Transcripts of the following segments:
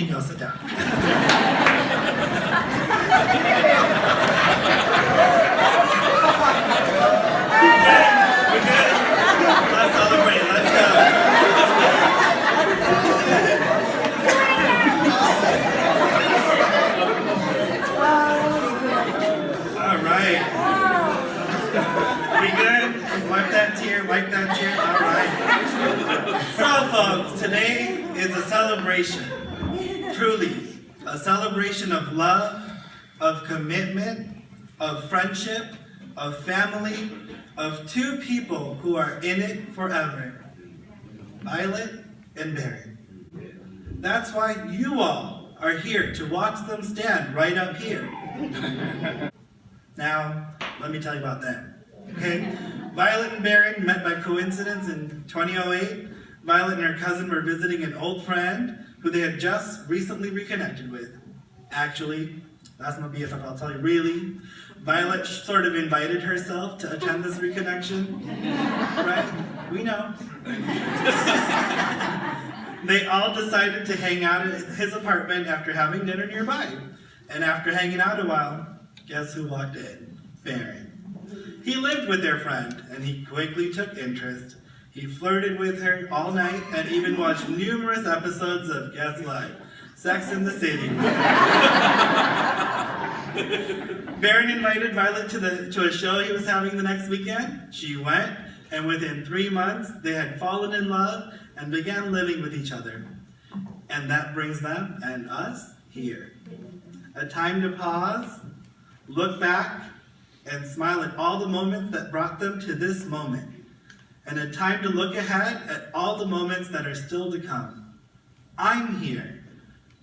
can go sit down. We're good. Let's celebrate. Let's go. All right. We good? Wipe that tear. Wipe that tear. All right. So, folks, today is a celebration. Truly, a celebration of love, of commitment, of friendship, of family, of two people who are in it forever, Violet and Barron. That's why you all are here to watch them stand right up here. Now, let me tell you about them, okay? Violet and Barron met by coincidence in 2008. Violet and her cousin were visiting an old friend who they had just recently reconnected with. Actually, that's my BFF, I'll tell you, really. Violet sort of invited herself to attend this reconnection, right? We know. They all decided to hang out at his apartment after having dinner nearby. And after hanging out a while, guess who walked in? Barron. He lived with their friend, and he quickly took interest. He flirted with her all night and even watched numerous episodes of Guess What? Sex in the City. Barron invited Violet to a show he was having the next weekend. She went, and within 3 months, they had fallen in love and began living with each other. And that brings them and us here. A time to pause, look back, and smile at all the moments that brought them to this moment. And a time to look ahead at all the moments that are still to come. I'm here.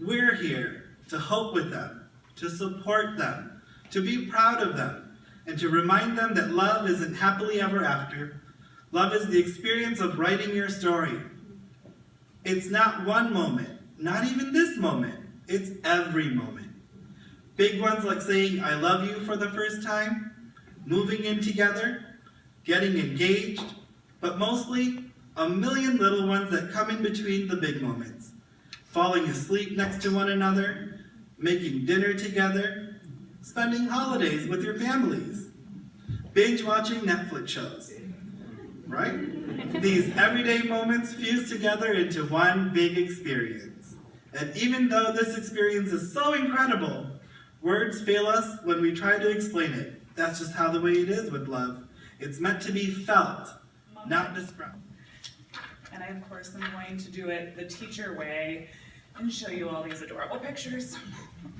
We're here to hope with them, to support them, to be proud of them, and to remind them that love isn't happily ever after. Love is the experience of writing your story. It's not one moment, not even this moment. It's every moment. Big ones like saying I love you for the first time, moving in together, getting engaged, but mostly a million little ones that come in between the big moments. Falling asleep next to one another, making dinner together, spending holidays with your families, binge watching Netflix shows, right? These everyday moments fuse together into one big experience. And even though this experience is so incredible, words fail us when we try to explain it. That's just how the way it is with love. It's meant to be felt, not described. And I, of course, am going to do it the teacher way and show you all these adorable pictures.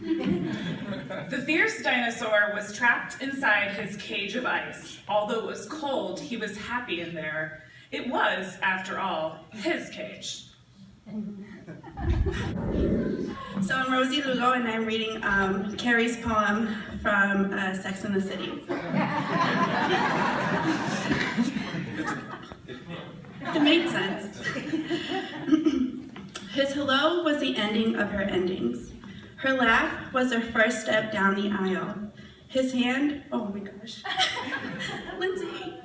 The fierce dinosaur was trapped inside his cage of ice. Although it was cold, he was happy in there. It was, after all, his cage. So I'm Rosie Lugo, and I'm reading Carrie's poem from Sex in the City. It made sense. His hello was the ending of her endings. Her laugh was her first step down the aisle. His hand, oh my gosh, Lindsay.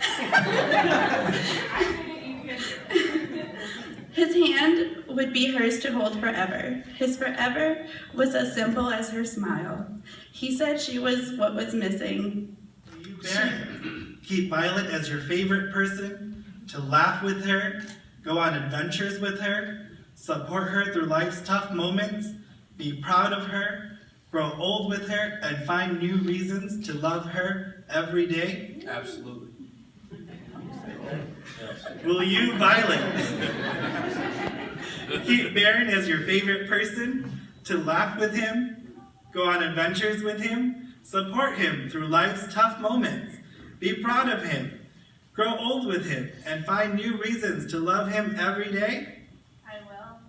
His hand would be hers to hold forever. His forever was as simple as her smile. He said she was what was missing. You, Barron, keep Violet as your favorite person, to laugh with her, go on adventures with her, support her through life's tough moments, be proud of her, grow old with her, and find new reasons to love her every day? Absolutely. Will you, Violet, keep Barron as your favorite person, to laugh with him, go on adventures with him, support him through life's tough moments, be proud of him, grow old with him, and find new reasons to love him every day? I will.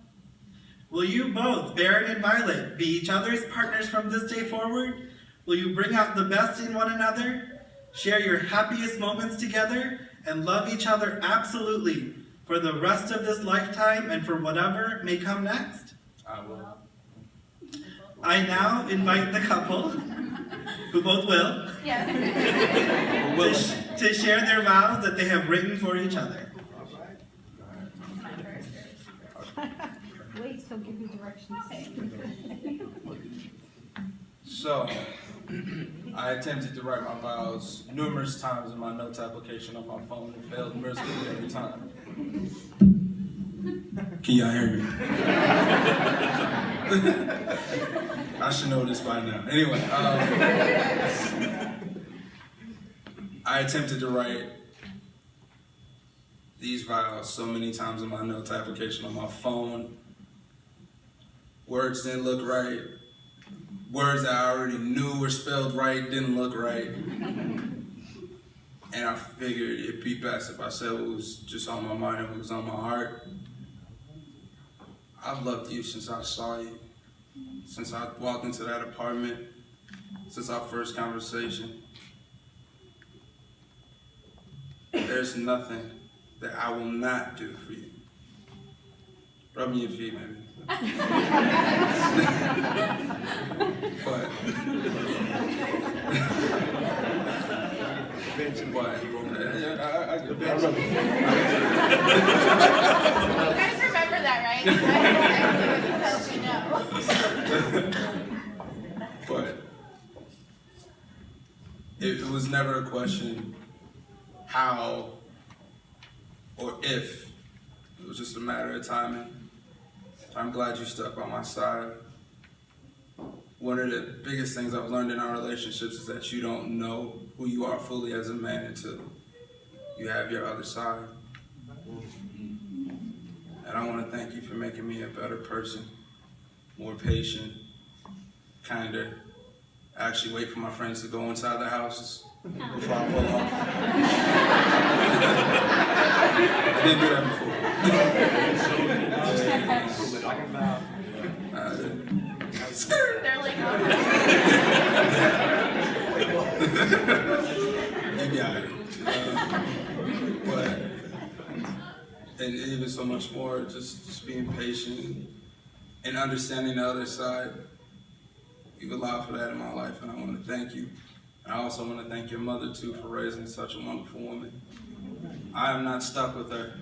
Will you both, Barron and Violet, be each other's partners from this day forward? Will you bring out the best in one another, share your happiest moments together, and love each other absolutely for the rest of this lifetime and for whatever may come next? I will. I now invite the couple, who both will, to share their vows that they have written for each other. Wait. he'll give you directions. So, I attempted to write my vows numerous times in my notes application on my phone and failed mercifully every time. Can y'all hear me? I should know this by now. Anyway, I attempted to write these vows so many times in my notes application on my phone. Words didn't look right. Words that I already knew were spelled right didn't look right. And I figured it'd be best if I said what was just on my mind and what was on my heart. I've loved you since I saw you, since I walked into that apartment, since our first conversation. There's nothing that I will not do for you. Rub me your feet, maybe. But You guys remember that, right? I don't know. But it was never a question how or if. It was just a matter of timing. I'm glad you stuck by my side. One of the biggest things I've learned in our relationships is that you don't know who you are fully as a man until you have your other side. And I want to thank you for making me a better person, more patient, kinder. I actually wait for my friends to go inside the houses before I pull off. I didn't do that before. They're like, Maybe I but and even so much more, just being patient and understanding the other side. You've allowed for that in my life, and I want to thank you. And I also want to thank your mother too for raising such a wonderful woman. I am not stuck with her.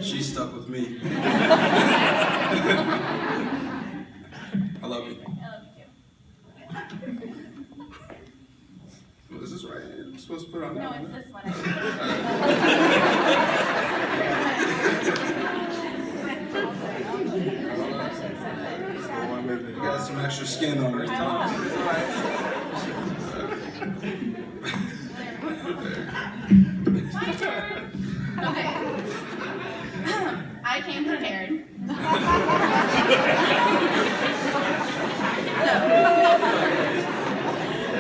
She's stuck with me. I love you. I love you too. Well, is this right here? I'm supposed to put it on No, that it's one? this one. You got some extra skin on this time. My turn. Okay. I came prepared.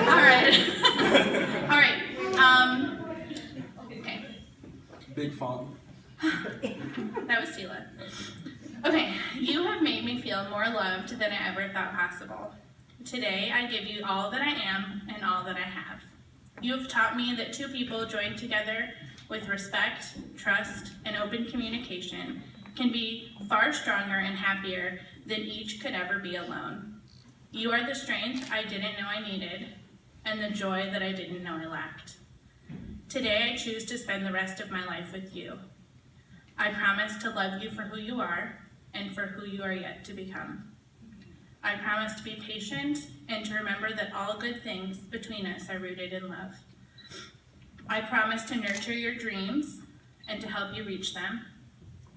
All right. All right. Okay. Big font. That was Tila. Okay, you have made me feel more loved than I ever thought possible. Today, I give you all that I am and all that I have. You have taught me that two people joined together with respect, trust, and open communication can be far stronger and happier than each could ever be alone. You are the strength I didn't know I needed, and the joy that I didn't know I lacked. Today, I choose to spend the rest of my life with you. I promise to love you for who you are and for who you are yet to become. I promise to be patient and to remember that all good things between us are rooted in love. I promise to nurture your dreams and to help you reach them.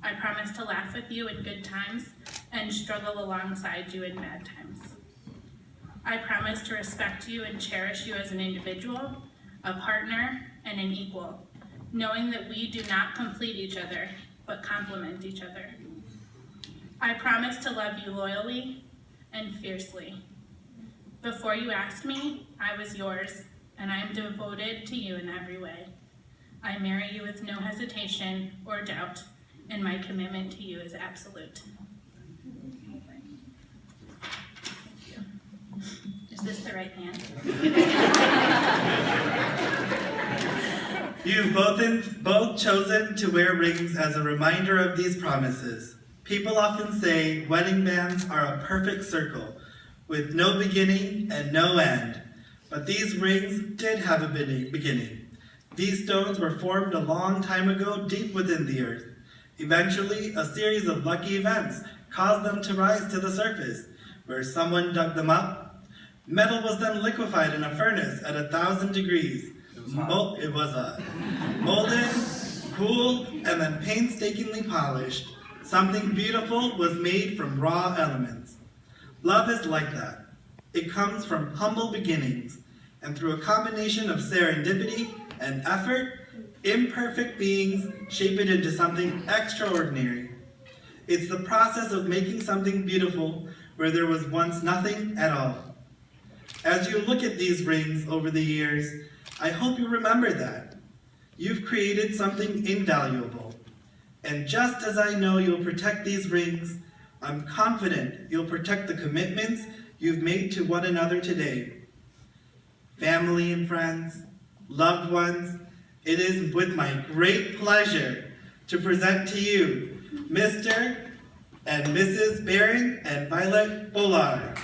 I promise to laugh with you in good times and struggle alongside you in bad times. I promise to respect you and cherish you as an individual, a partner, and an equal, knowing that we do not complete each other, but complement each other. I promise to love you loyally and fiercely. Before you asked me, I was yours, and I am devoted to you in every way. I marry you with no hesitation or doubt, and my commitment to you is absolute. Is this the right hand? You've both chosen to wear rings as a reminder of these promises. People often say wedding bands are a perfect circle, with no beginning and no end. But these rings did have a beginning. These stones were formed a long time ago deep within the earth. Eventually, a series of lucky events caused them to rise to the surface, where someone dug them up. Metal was then liquefied in a furnace at 1,000 degrees. It was molded, cooled, and then painstakingly polished. Something beautiful was made from raw elements. Love is like that. It comes from humble beginnings, and through a combination of serendipity and effort, imperfect beings shape it into something extraordinary. It's the process of making something beautiful where there was once nothing at all. As you look at these rings over the years, I hope you remember that. You've created something invaluable. And just as I know you'll protect these rings, I'm confident you'll protect the commitments you've made to one another today. Family and friends, loved ones, it is with my great pleasure to present to you Mr. and Mrs. Barron and Violet Bollard.